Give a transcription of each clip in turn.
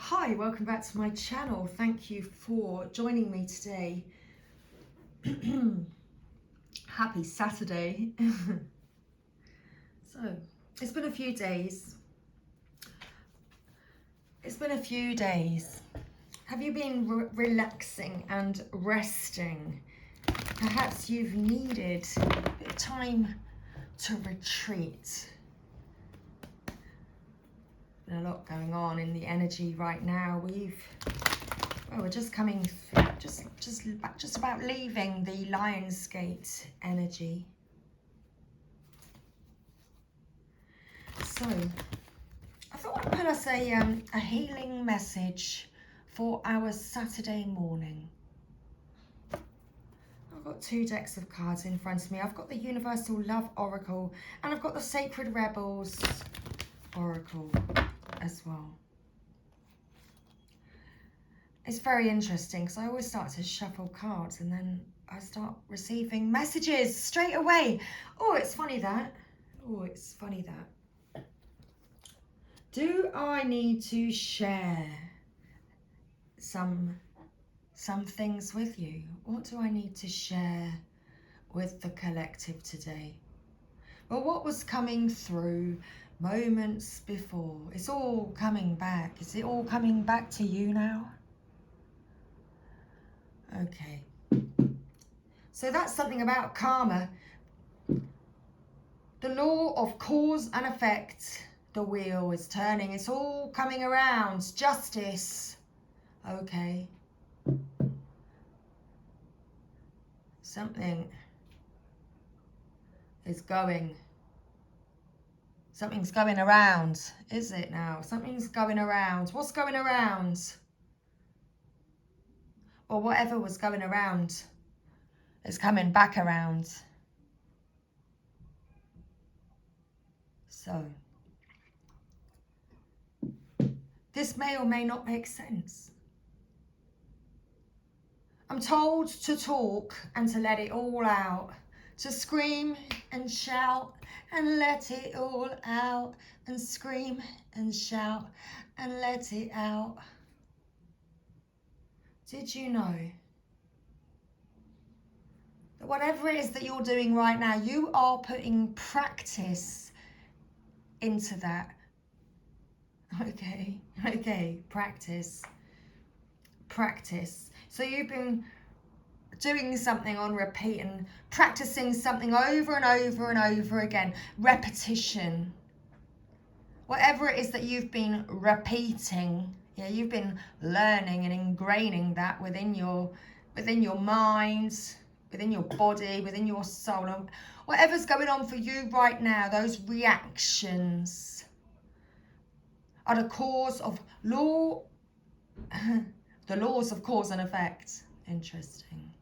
Hi, welcome back to my channel. Thank you for joining me today. Happy Saturday. So, it's been a few days. Have you been relaxing and resting? Perhaps you've needed a bit of time to retreat. There's a lot going on in the energy right now. We're just coming, just about leaving the Lionsgate energy. So I thought I'd put us a healing message for our Saturday morning. I've got two decks of cards in front of me. I've got the Universal Love Oracle and I've got the Sacred Rebels Oracle as well. It's very interesting because I always start to shuffle cards and then I start receiving messages straight away. Oh, it's funny that. Do I need to share some things with you? What do I need to share with the collective today? Well, what was coming through moments before? It's all coming back. Is it all coming back to you now? Okay. So that's something about karma. The law of cause and effect. The wheel is turning. It's all coming around. Justice. Okay. Something is going. Something's going around. Is it now? Something's going around. What's going around? Or whatever was going around is coming back around. So, this may or may not make sense. I'm told to talk and to let it all out, to scream and shout and let it all out, and scream and shout and let it out. Did you know that whatever it is that you're doing right now, you are putting practice into that? Okay, practice. So you've been doing something on repeat and practicing something over and over and over again. Repetition. Whatever it is that you've been repeating, you've been learning and ingraining that within your mind, within your body, within your soul. And whatever's going on for you right now, those reactions are the cause of the laws of cause and effect. Interesting.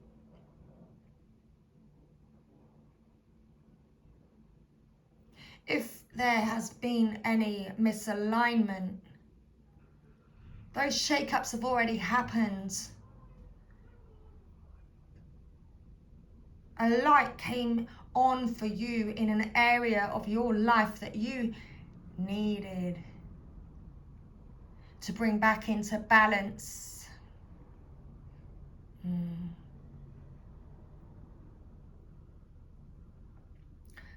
If there has been any misalignment, those shake-ups have already happened. A light came on for you in an area of your life that you needed to bring back into balance.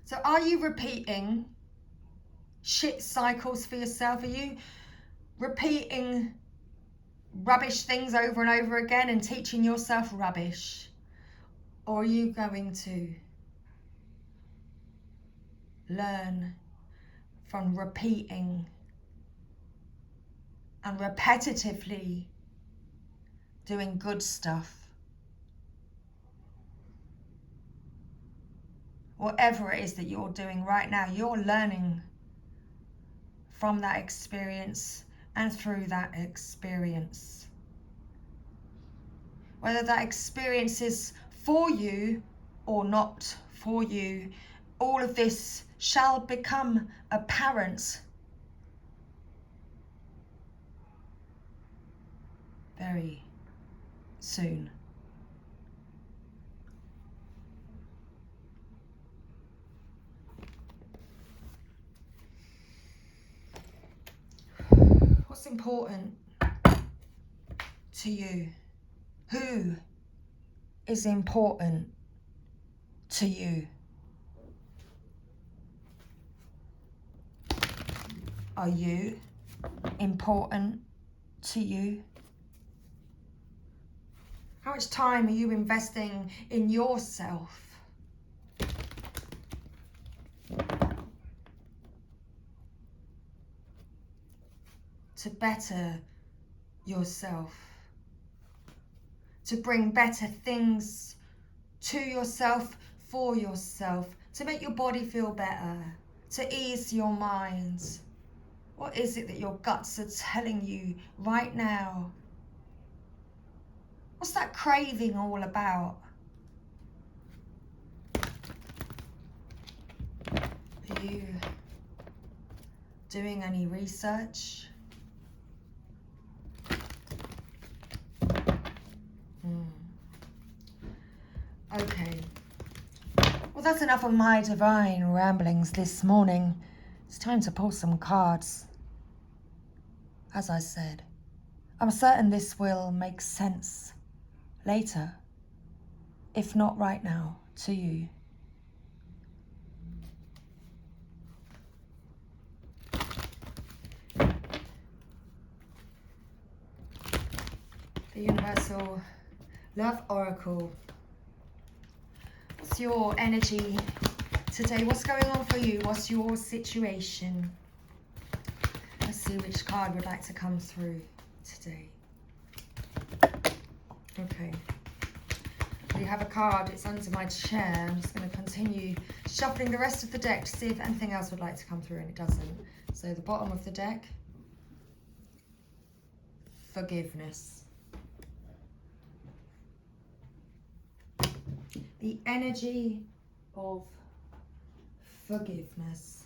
So are you repeating shit cycles for yourself? Are you repeating rubbish things over and over again and teaching yourself rubbish? Or are you going to learn from repeating and repetitively doing good stuff? Whatever it is that you're doing right now, you're learning from that experience and through that experience. Whether that experience is for you or not for you, all of this shall become apparent very soon. What's important to you? Who is important to you? Are you important to you? How much time are you investing in yourself? To better yourself, to bring better things to yourself, for yourself, to make your body feel better, to ease your mind. What is it that your guts are telling you right now? What's that craving all about? Are you doing any research? Okay. Well, that's enough of my divine ramblings this morning. It's time to pull some cards. As I said, I'm certain this will make sense later, if not right now, to you. The Universal Love Oracle. What's your energy today? What's going on for you? What's your situation? Let's see which card would like to come through today. Okay. We have a card. It's under my chair. I'm just going to continue shuffling the rest of the deck to see if anything else would like to come through, and it doesn't. So the bottom of the deck. Forgiveness. The energy of forgiveness.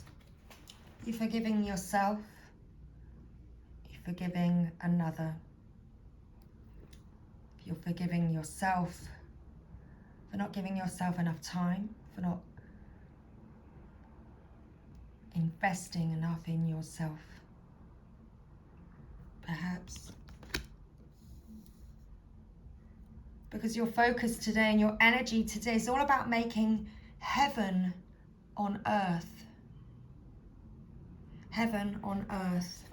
You're forgiving yourself. You're forgiving another. You're forgiving yourself for not giving yourself enough time, for not investing enough in yourself. Perhaps. Because your focus today and your energy today is all about making heaven on earth. Heaven on earth.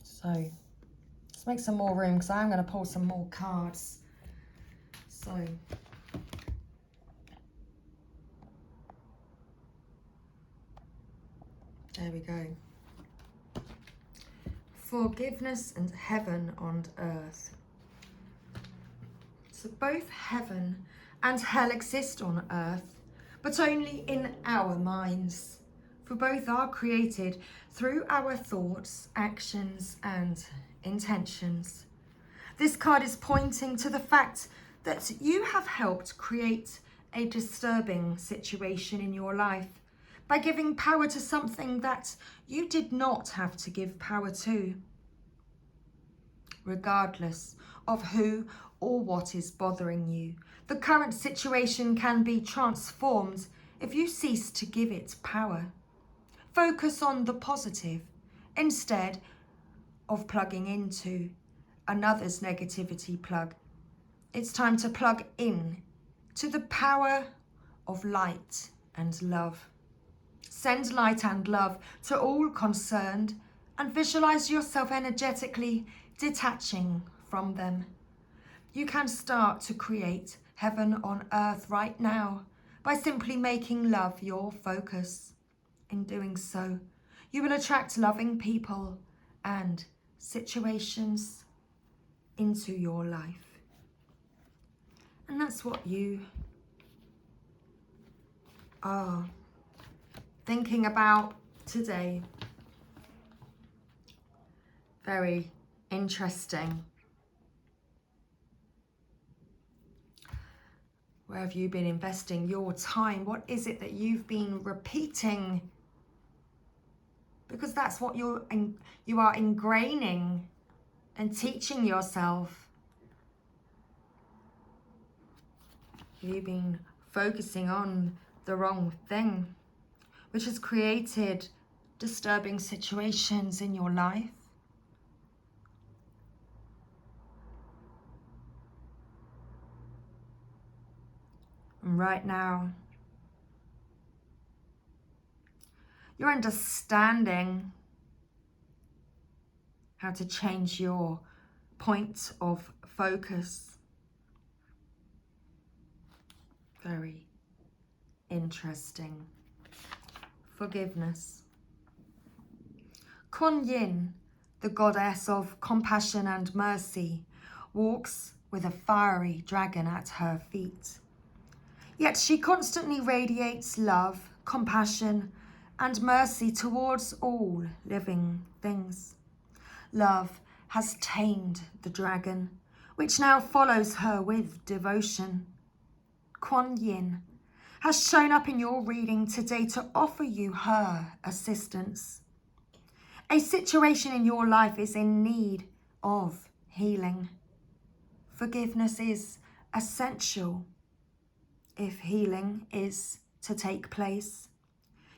So, let's make some more room because I'm going to pull some more cards. So, there we go. Forgiveness and heaven on earth. So both heaven and hell exist on earth, but only in our minds. For both are created through our thoughts, actions, and intentions. This card is pointing to the fact that you have helped create a disturbing situation in your life by giving power to something that you did not have to give power to. Regardless of who or what is bothering you, the current situation can be transformed if you cease to give it power. Focus on the positive instead of plugging into another's negativity plug. It's time to plug in to the power of light and love. Send light and love to all concerned and visualize yourself energetically detaching from them. You can start to create heaven on earth right now by simply making love your focus. In doing so, you will attract loving people and situations into your life. And that's what you are thinking about today. Very interesting. Where have you been investing your time? What is it that you've been repeating? Because that's what you are ingraining and teaching yourself. Have you been focusing on the wrong thing, which has created disturbing situations in your life? right now, you're understanding how to change your point of focus. Very interesting. Forgiveness. Kuan Yin, the goddess of compassion and mercy, walks with a fiery dragon at her feet. Yet she constantly radiates love, compassion, and mercy towards all living things. Love has tamed the dragon, which now follows her with devotion. Kuan Yin has shown up in your reading today to offer you her assistance. A situation in your life is in need of healing. Forgiveness is essential if healing is to take place.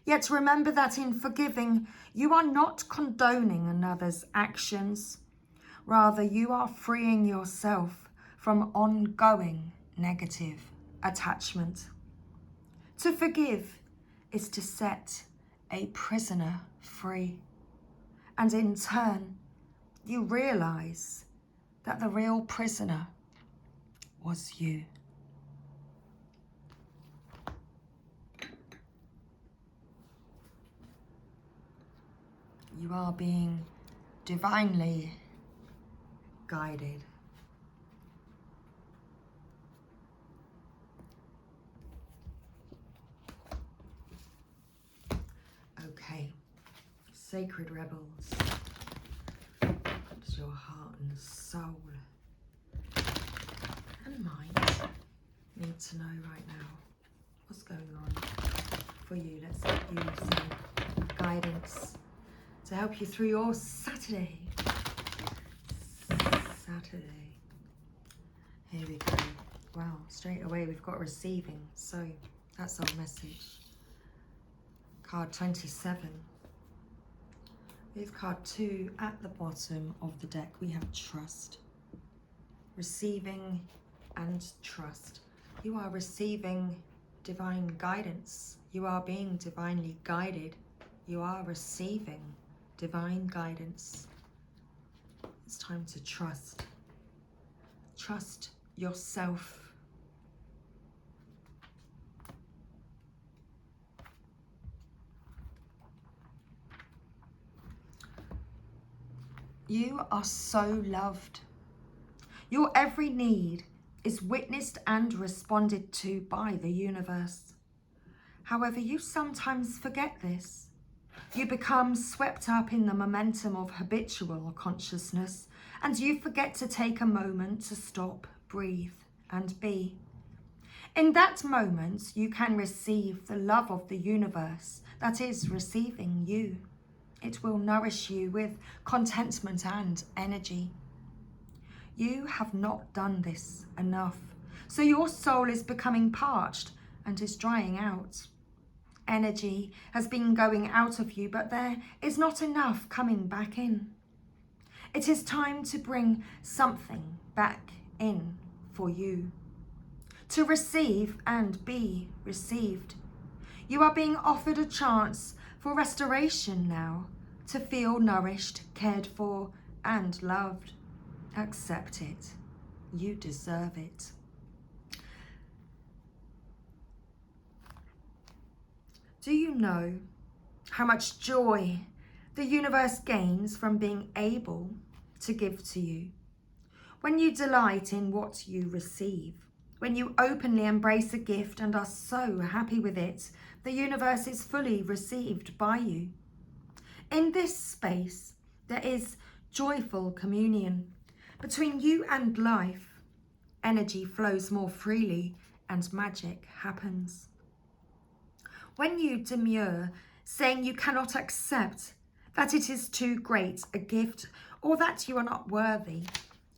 Yet remember that in forgiving, you are not condoning another's actions. Rather, you are freeing yourself from ongoing negative attachment. To forgive is to set a prisoner free. And in turn, you realize that the real prisoner was you. You are being divinely guided. Okay, sacred rebels, what does your heart and soul and mind need to know right now? What's going on for you? Let's give you some guidance to help you through your Saturday. Here we go. Wow, straight away we've got receiving. So that's our message. Card 27. With card 2 at the bottom of the deck, we have trust. Receiving and trust. You are receiving divine guidance. You are being divinely guided. You are receiving divine guidance. It's time to trust. Trust yourself. You are so loved. Your every need is witnessed and responded to by the universe. However, you sometimes forget this. You become swept up in the momentum of habitual consciousness, and you forget to take a moment to stop, breathe, and be. In that moment, you can receive the love of the universe that is receiving you. It will nourish you with contentment and energy. You have not done this enough, so your soul is becoming parched and is drying out. Energy has been going out of you, but there is not enough coming back in. It is time to bring something back in for you, to receive and be received. You are being offered a chance for restoration now, to feel nourished, cared for, and loved. Accept it. You deserve it. Do you know how much joy the universe gains from being able to give to you? When you delight in what you receive, when you openly embrace a gift and are so happy with it, the universe is fully received by you. In this space, there is joyful communion between you and life. Energy flows more freely and magic happens. When you demur, saying you cannot accept, that it is too great a gift, or that you are not worthy,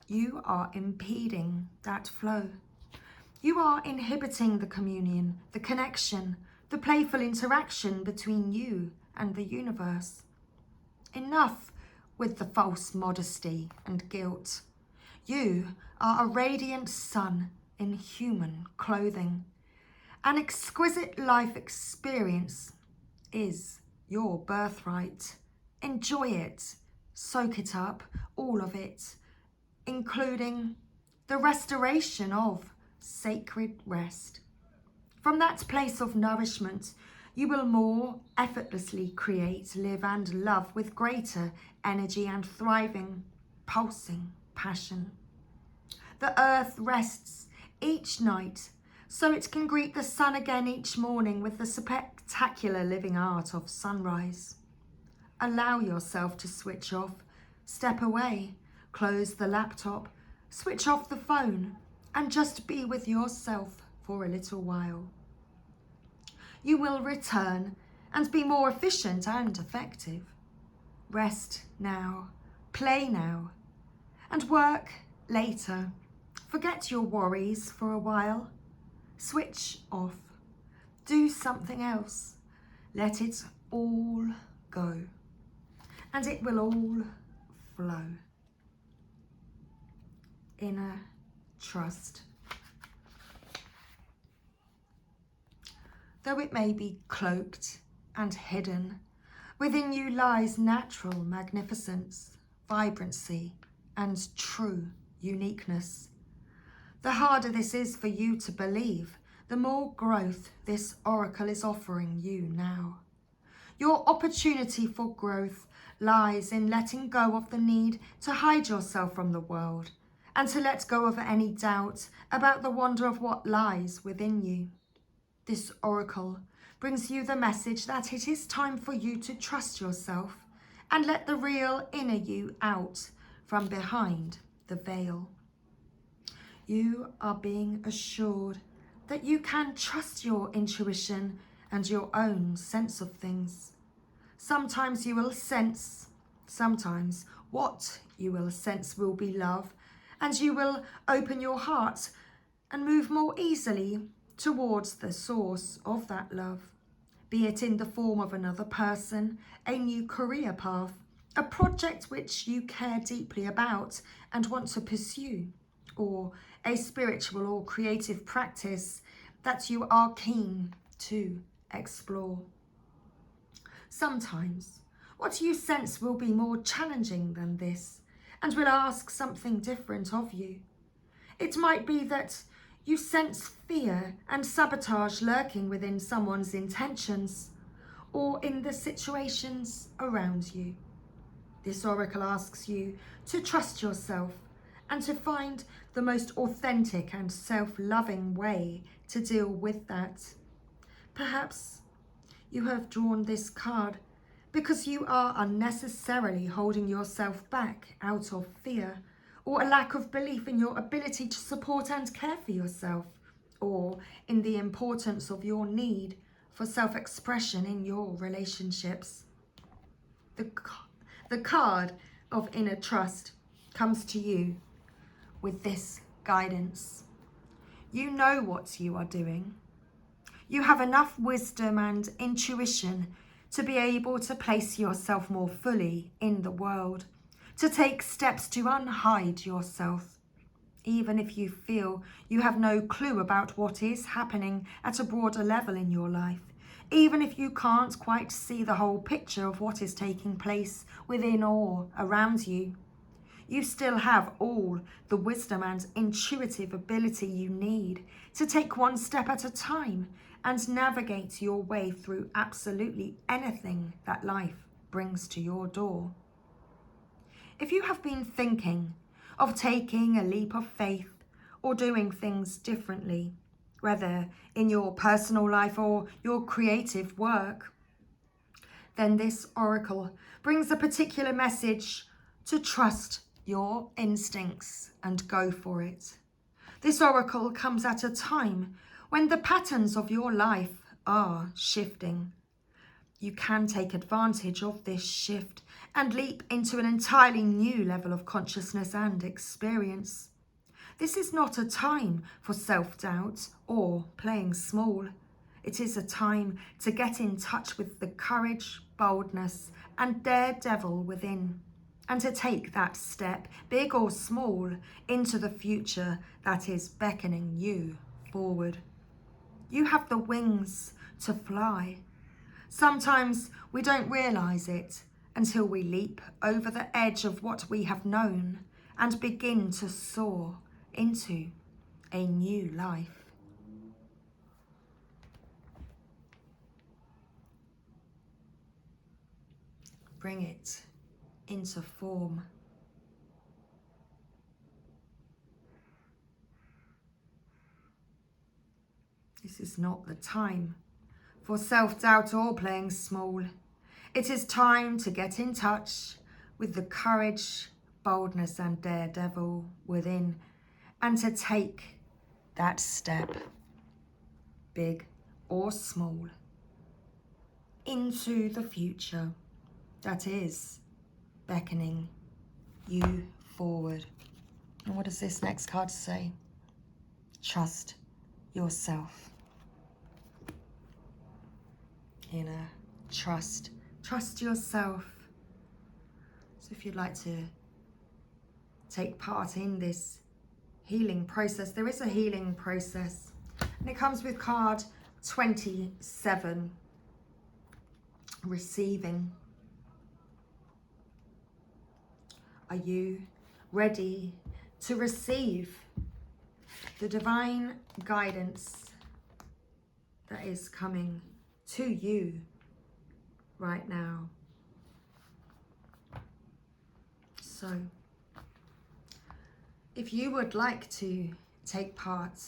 you are impeding that flow. You are inhibiting the communion, the connection, the playful interaction between you and the universe. Enough with the false modesty and guilt. You are a radiant sun in human clothing, An exquisite life experience is your birthright. Enjoy it. Soak it up, all of it, including the restoration of sacred rest. From that place of nourishment, you will more effortlessly create, live and love with greater energy and thriving, pulsing passion. The earth rests each night so it can greet the sun again each morning with the spectacular living art of sunrise. Allow yourself to switch off, step away, close the laptop, switch off the phone, and just be with yourself for a little while. You will return and be more efficient and effective. Rest now, play now, and work later. Forget your worries for a while. Switch off. Do something else. Let it all go. And it will all flow. Inner trust. Though it may be cloaked and hidden, within you lies natural magnificence, vibrancy, and true uniqueness. The harder this is for you to believe, the more growth this oracle is offering you now. Your opportunity for growth lies in letting go of the need to hide yourself from the world and to let go of any doubt about the wonder of what lies within you. This oracle brings you the message that it is time for you to trust yourself and let the real inner you out from behind the veil. You are being assured that you can trust your intuition and your own sense of things. Sometimes you will sense, sometimes what you will sense will be love, and you will open your heart and move more easily towards the source of that love, be it in the form of another person, a new career path, a project which you care deeply about and want to pursue, or a spiritual or creative practice that you are keen to explore. Sometimes what you sense will be more challenging than this and will ask something different of you. It might be that you sense fear and sabotage lurking within someone's intentions or in the situations around you. This oracle asks you to trust yourself and to find the most authentic and self-loving way to deal with that. Perhaps you have drawn this card because you are unnecessarily holding yourself back out of fear or a lack of belief in your ability to support and care for yourself, or in the importance of your need for self-expression in your relationships. The card of inner trust comes to you with this guidance. You know what you are doing. You have enough wisdom and intuition to be able to place yourself more fully in the world, to take steps to unhide yourself, even if you feel you have no clue about what is happening at a broader level in your life, even if you can't quite see the whole picture of what is taking place within or around you. You still have all the wisdom and intuitive ability you need to take one step at a time and navigate your way through absolutely anything that life brings to your door. If you have been thinking of taking a leap of faith or doing things differently, whether in your personal life or your creative work, then this oracle brings a particular message to trust your instincts and go for it. This oracle comes at a time when the patterns of your life are shifting. You can take advantage of this shift and leap into an entirely new level of consciousness and experience. This is not a time for self-doubt or playing small. It is a time to get in touch with the courage, boldness, and daredevil within, and to take that step, big or small, into the future that is beckoning you forward. You have the wings to fly. Sometimes we don't realize it until we leap over the edge of what we have known and begin to soar into a new life. Bring it into form. This is not the time for self-doubt or playing small. It is time to get in touch with the courage, boldness and daredevil within, and to take that step, big or small, into the future that is beckoning you forward. And what does this next card say? Trust yourself. Inner trust. Trust yourself. So if you'd like to take part in this healing process, there is a healing process, and it comes with card 27, receiving. Are you ready to receive the divine guidance that is coming to you right now? So, if you would like to take part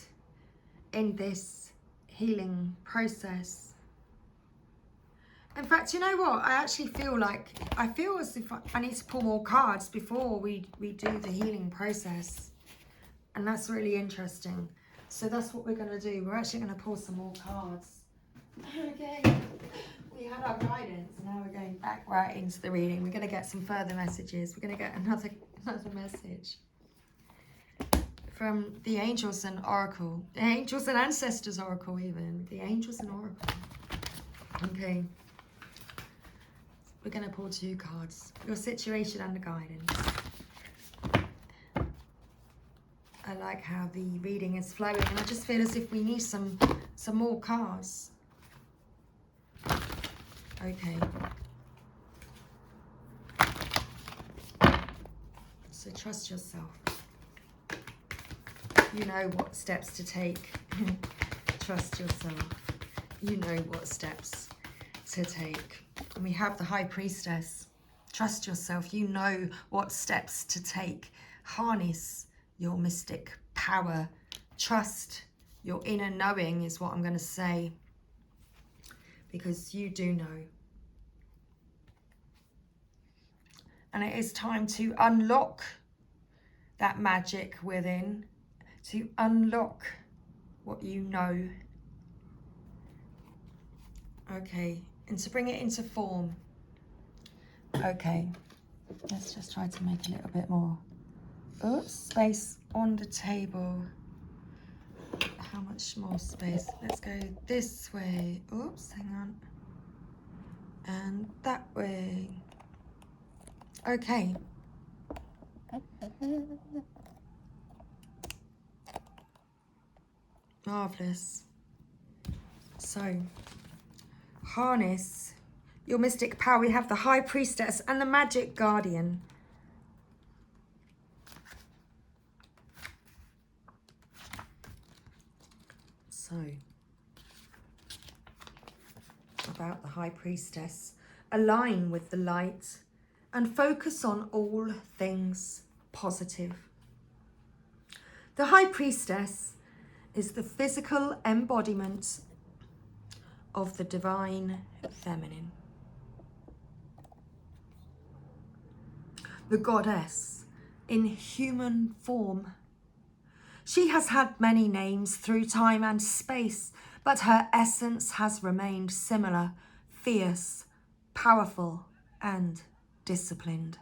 in this healing process, in fact, you know what? I actually feel as if I need to pull more cards before we do the healing process. And that's really interesting. So that's what we're going to do. We're actually going to pull some more cards. Okay. We had our guidance, and now we're going back right into the reading. We're going to get some further messages. We're going to get another message from the Angels and Oracle. The Angels and Ancestors Oracle even. The Angels and Oracle. Okay. We're going to pull 2 cards. Your situation and the guidance. I like how the reading is flowing, and I just feel as if we need some more cards. Okay. So trust yourself. You know what steps to take. Trust yourself. You know what steps to take. And we have the High Priestess. Trust yourself. You know what steps to take. Harness your mystic power. Trust your inner knowing is what I'm going to say. Because you do know. And it is time to unlock that magic within. To unlock what you know. Okay. And to bring it into form. Okay. Let's just try to make a little bit more. Oops, space on the table. How much more space? Let's go this way. Oops, hang on. And that way. Okay. Marvelous. So, harness your mystic power. We have the High Priestess and the Magic Guardian. So, about the High Priestess, align with the light and focus on all things positive. The High Priestess is the physical embodiment of the divine feminine. The goddess in human form. She has had many names through time and space, but her essence has remained similar, fierce, powerful, and disciplined.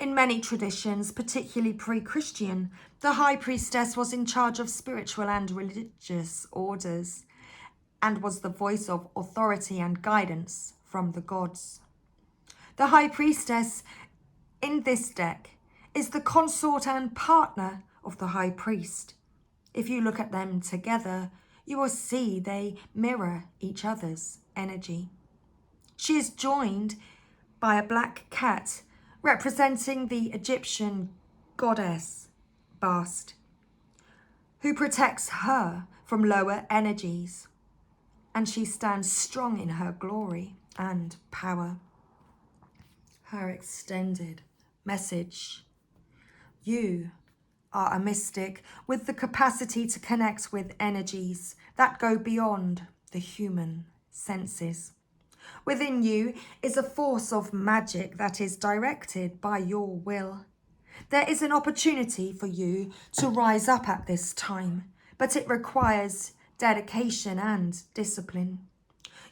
In many traditions, particularly pre-Christian, the High Priestess was in charge of spiritual and religious orders and was the voice of authority and guidance from the gods. The High Priestess in this deck is the consort and partner of the High Priest. If you look at them together, you will see they mirror each other's energy. She is joined by a black cat representing the Egyptian goddess Bast, who protects her from lower energies, and she stands strong in her glory and power. Her extended message: you are a mystic with the capacity to connect with energies that go beyond the human senses. Within you is a force of magic that is directed by your will. There is an opportunity for you to rise up at this time, but it requires dedication and discipline.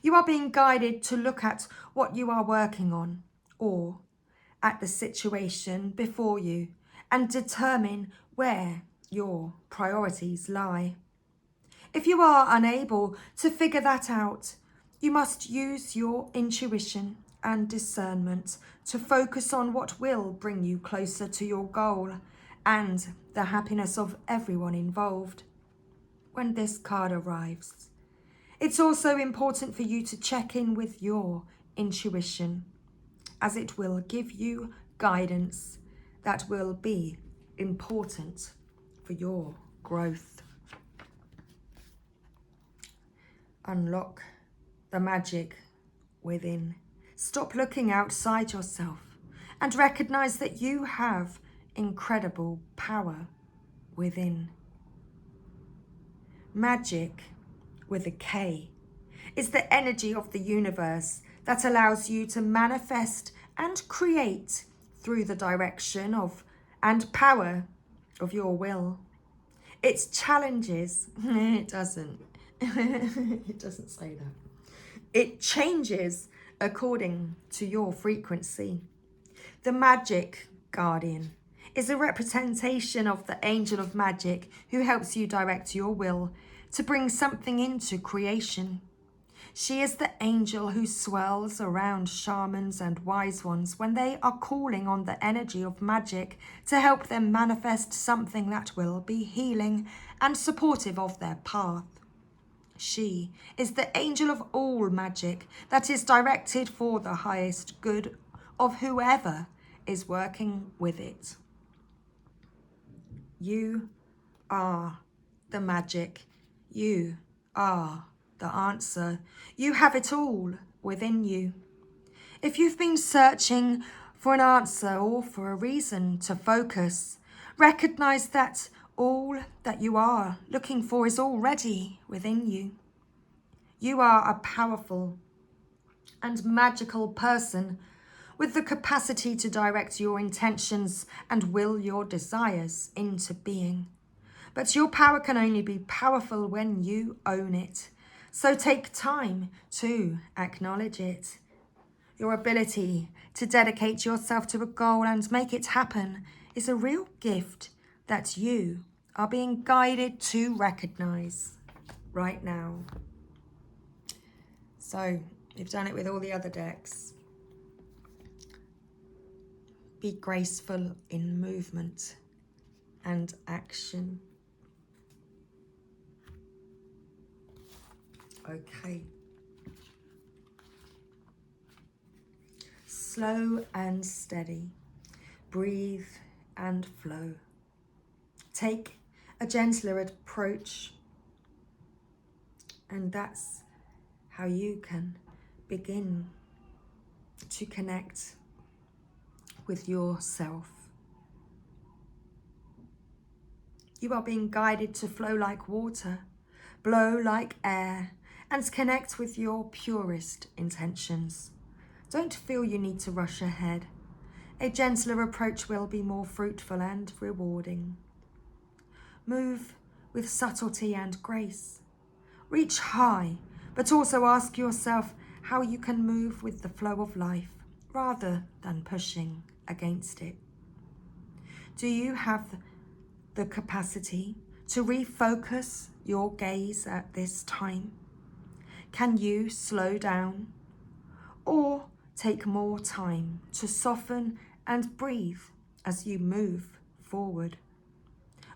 You are being guided to look at what you are working on, or at the situation before you, and determine where your priorities lie. If you are unable to figure that out, you must use your intuition and discernment to focus on what will bring you closer to your goal and the happiness of everyone involved. When this card arrives, it's also important for you to check in with your intuition, as it will give you guidance that will be important for your growth. Unlock the magic within. Stop looking outside yourself and recognize that you have incredible power within. Magic, with a K, is the energy of the universe that allows you to manifest and create through the direction of and power of your will. It challenges, it doesn't say that. It changes according to your frequency. The magic guardian is a representation of the angel of magic who helps you direct your will to bring something into creation. She is the angel who swirls around shamans and wise ones when they are calling on the energy of magic to help them manifest something that will be healing and supportive of their path. She is the angel of all magic that is directed for the highest good of whoever is working with it. You are the magic. You are the answer. You have it all within you. If you've been searching for an answer or for a reason to focus, recognize that all that you are looking for is already within you. You are a powerful and magical person with the capacity to direct your intentions and will your desires into being. But your power can only be powerful when you own it. So take time to acknowledge it. Your ability to dedicate yourself to a goal and make it happen is a real gift that you are being guided to recognize right now. So, you've done it with all the other decks. Be graceful in movement and action. Okay. Slow and steady. Breathe and flow. Take a gentler approach, and that's how you can begin to connect with yourself. You are being guided to flow like water, blow like air, and connect with your purest intentions. Don't feel you need to rush ahead. A gentler approach will be more fruitful and rewarding. Move with subtlety and grace. Reach high, but also ask yourself how you can move with the flow of life rather than pushing against it. Do you have the capacity to refocus your gaze at this time? Can you slow down or take more time to soften and breathe as you move forward?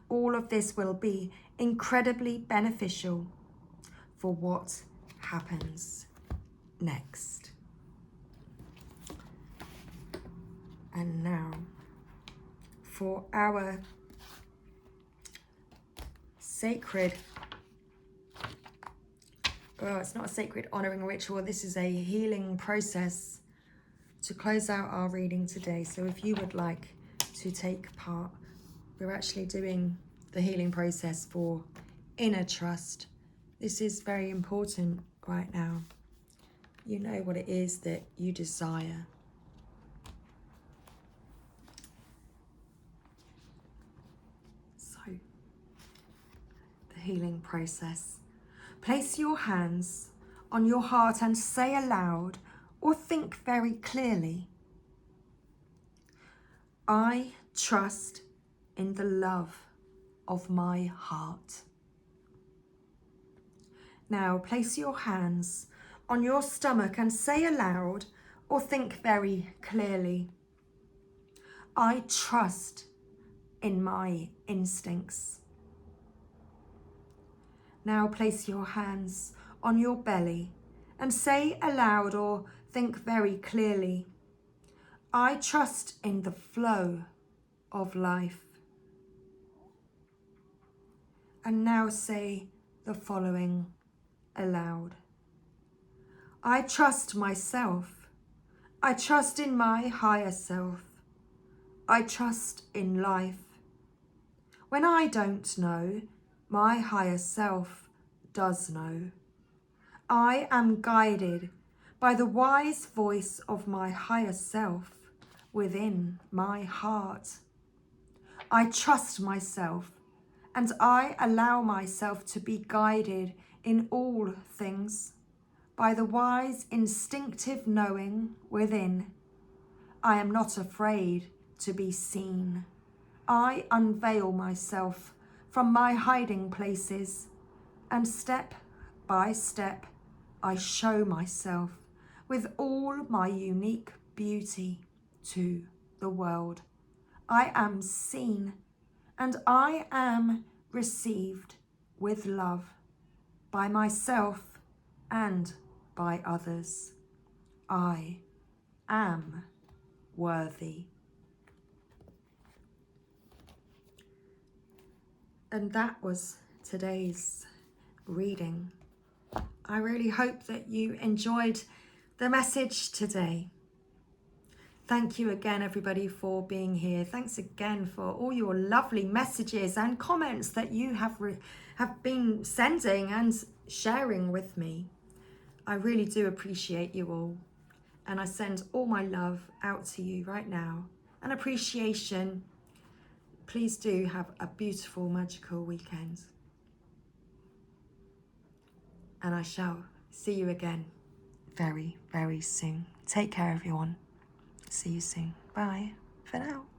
All of this will be incredibly beneficial for what happens next. And now for our sacred, well, it's not a sacred honoring ritual, this is a healing process to close out our reading today. So if you would like to take part, we're actually doing the healing process for inner trust. This is very important right now. You know what it is that you desire. So, the healing process. Place your hands on your heart and say aloud or think very clearly, I trust in the love of my heart. Now place your hands on your stomach and say aloud or think very clearly, I trust in my instincts. Now place your hands on your belly and say aloud or think very clearly, I trust in the flow of life. And now say the following aloud. I trust myself. I trust in my higher self. I trust in life. When I don't know, my higher self does know. I am guided by the wise voice of my higher self within my heart. I trust myself and I allow myself to be guided in all things by the wise instinctive knowing within. I am not afraid to be seen. I unveil myself from my hiding places and step by step I show myself with all my unique beauty to the world. I am seen and I am received with love by myself and by others. I am worthy. And that was today's reading. I really hope that you enjoyed the message today. Thank you again, everybody, for being here. Thanks again for all your lovely messages and comments that you have been sending and sharing with me. I really do appreciate you all. And I send all my love out to you right now. And appreciation. Please do have a beautiful, magical weekend. And I shall see you again very, very soon. Take care, everyone. See you soon. Bye for now.